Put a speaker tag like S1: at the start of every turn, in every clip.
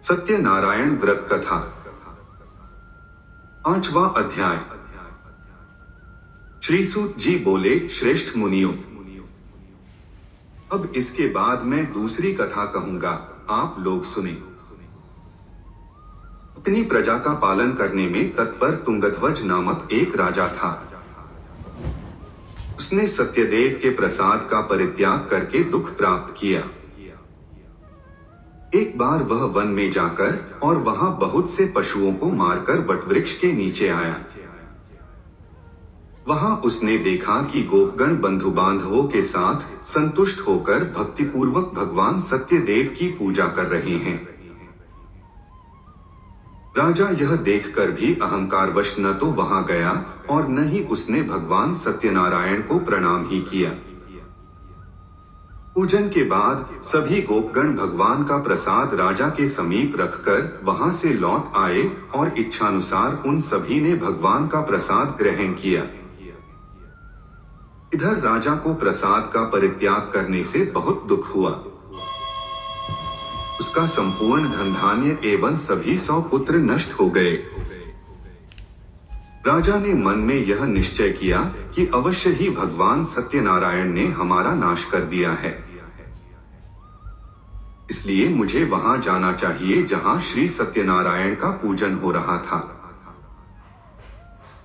S1: सत्यनारायण व्रत कथा 8वां अध्याय। श्री सूत जी बोले, श्रेष्ठ मुनियों, अब इसके बाद मैं दूसरी कथा कहूंगा, आप लोग सुने। अपनी प्रजा का पालन करने में तत्पर तुंगध्वज नामक एक राजा था। उसने सत्यदेव के प्रसाद का परित्याग करके दुख प्राप्त किया। एक बार वह वन में जाकर और वहां बहुत से पशुओं को मारकर वटवृक्ष के नीचे आया। वहां उसने देखा कि गोपगण बंधु बांधवों के साथ संतुष्ट होकर भक्तिपूर्वक भगवान सत्यदेव की पूजा कर रहे हैं। राजा यह देखकर भी अहंकारवश न तो वहां गया और न ही उसने भगवान सत्यनारायण को प्रणाम ही किया। पूजन के बाद सभी गोपगण भगवान का प्रसाद राजा के समीप रखकर वहां से लौट आए और इच्छानुसार उन सभी ने भगवान का प्रसाद ग्रहण किया। इधर राजा को प्रसाद का परित्याग करने से बहुत दुख हुआ। उसका संपूर्ण धन धान्य एवं सभी 100 पुत्र नष्ट हो गए। राजा ने मन में यह निश्चय किया कि अवश्य ही भगवान सत्यनारायण ने हमारा नाश कर दिया है, इसलिए मुझे वहां जाना चाहिए जहां श्री सत्यनारायण का पूजन हो रहा था।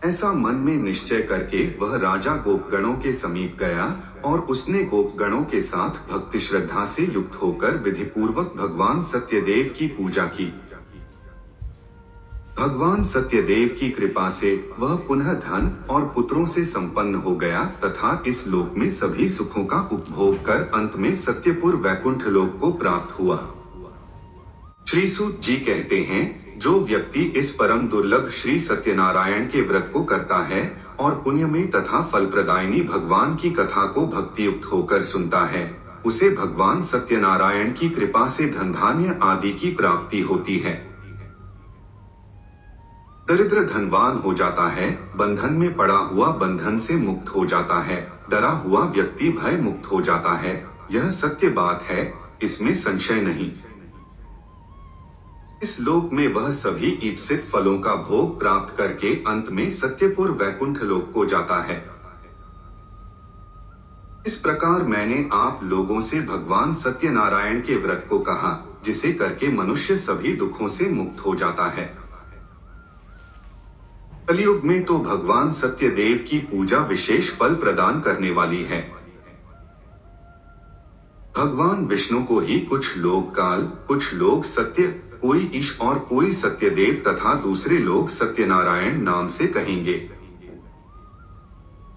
S1: ऐसा मन में निश्चय करके वह राजा गोपगणों के समीप गया और उसने गोपगणों के साथ भक्ति श्रद्धा से युक्त होकर विधिपूर्वक भगवान सत्यदेव की पूजा की। भगवान सत्यदेव की कृपा से वह पुनः धन और पुत्रों से संपन्न हो गया तथा इस लोक में सभी सुखों का उपभोग कर अंत में सत्यपुर वैकुंठ लोक को प्राप्त हुआ। श्री सूत जी कहते हैं, जो व्यक्ति इस परम दुर्लभ श्री सत्यनारायण के व्रत को करता है और पुण्य में तथा फलप्रदायिनी भगवान की कथा को भक्ति युक्त होकर सुनता है, उसे भगवान सत्यनारायण की कृपा से धन धान्य आदि की प्राप्ति होती है। दरिद्र धनवान हो जाता है, बंधन में पड़ा हुआ बंधन से मुक्त हो जाता है, डरा हुआ व्यक्ति भय मुक्त हो जाता है। यह सत्य बात है, इसमें संशय नहीं। इस लोक में वह सभी ईप्सित फलों का भोग प्राप्त करके अंत में सत्यपुर वैकुंठ लोक को जाता है। इस प्रकार मैंने आप लोगों से भगवान सत्यनारायण के व्रत को कहा, जिसे करके मनुष्य सभी दुखों से मुक्त हो जाता है। कलयुग में तो भगवान सत्यदेव की पूजा विशेष फल प्रदान करने वाली है। भगवान विष्णु को ही कुछ लोग काल, कुछ लोग सत्य, कोई ईश और कोई सत्यदेव तथा दूसरे लोग सत्यनारायण नाम से कहेंगे।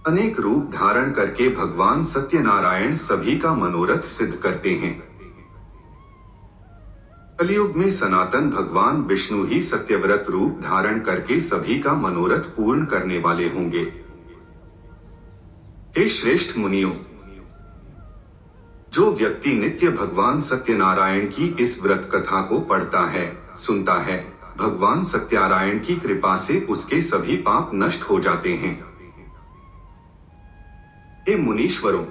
S1: अनेक रूप धारण करके भगवान सत्यनारायण सभी का मनोरथ सिद्ध करते हैं। कलयुग में सनातन भगवान विष्णु ही सत्यव्रत रूप धारण करके सभी का मनोरथ पूर्ण करने वाले होंगे। हे श्रेष्ठ मुनियों, जो व्यक्ति नित्य भगवान सत्यनारायण की इस व्रत कथा को पढ़ता है, सुनता है, भगवान सत्यनारायण की कृपा से उसके सभी पाप नष्ट हो जाते हैं। हे मुनीश्वरों,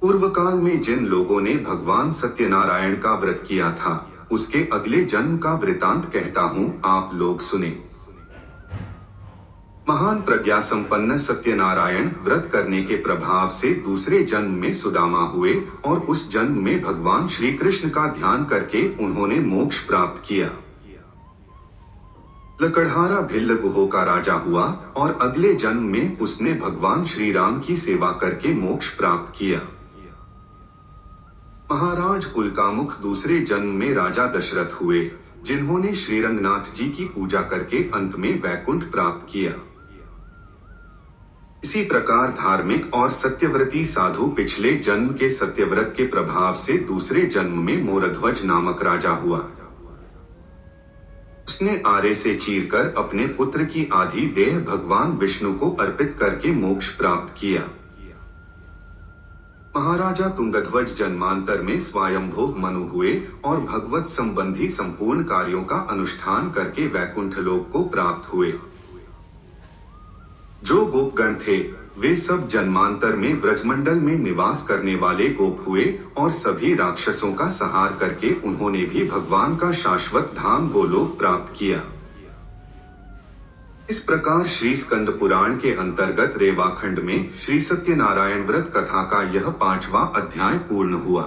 S1: पूर्व काल में जिन लोगों ने भगवान सत्यनारायण का व्रत किया था, उसके अगले जन्म का वृतांत कहता हूँ, आप लोग सुने। महान प्रज्ञा संपन्न सत्यनारायण व्रत करने के प्रभाव से दूसरे जन्म में सुदामा हुए और उस जन्म में भगवान श्री कृष्ण का ध्यान करके उन्होंने मोक्ष प्राप्त किया। लकड़हारा भिल्ल गुहो का राजा हुआ और अगले जन्म में उसने भगवान श्री राम की सेवा करके मोक्ष प्राप्त किया। महाराज उल्कामुख दूसरे जन्म में राजा दशरथ हुए, जिन्होंने श्री रंगनाथ जी की पूजा करके अंत में वैकुंठ प्राप्त किया। इसी प्रकार धार्मिक और सत्यव्रती साधु पिछले जन्म के सत्यव्रत के प्रभाव से दूसरे जन्म में मोरध्वज नामक राजा हुआ। उसने आरे से चीरकर अपने पुत्र की आधी देह भगवान विष्णु को अर्पित करके मोक्ष प्राप्त किया। महाराजा तुंगध्वज जन्मांतर में स्वयंभू मनु हुए और भगवत संबंधी संपूर्ण कार्यों का अनुष्ठान करके वैकुंठ लोक को प्राप्त हुए। जो गोपगण थे वे सब जन्मांतर में ब्रजमंडल में निवास करने वाले गोप हुए और सभी राक्षसों का संहार करके उन्होंने भी भगवान का शाश्वत धाम गोलोक प्राप्त किया। इस प्रकार श्री स्कंद पुराण के अंतर्गत रेवाखंड में श्री सत्यनारायण व्रत कथा का यह 5वां अध्याय पूर्ण हुआ।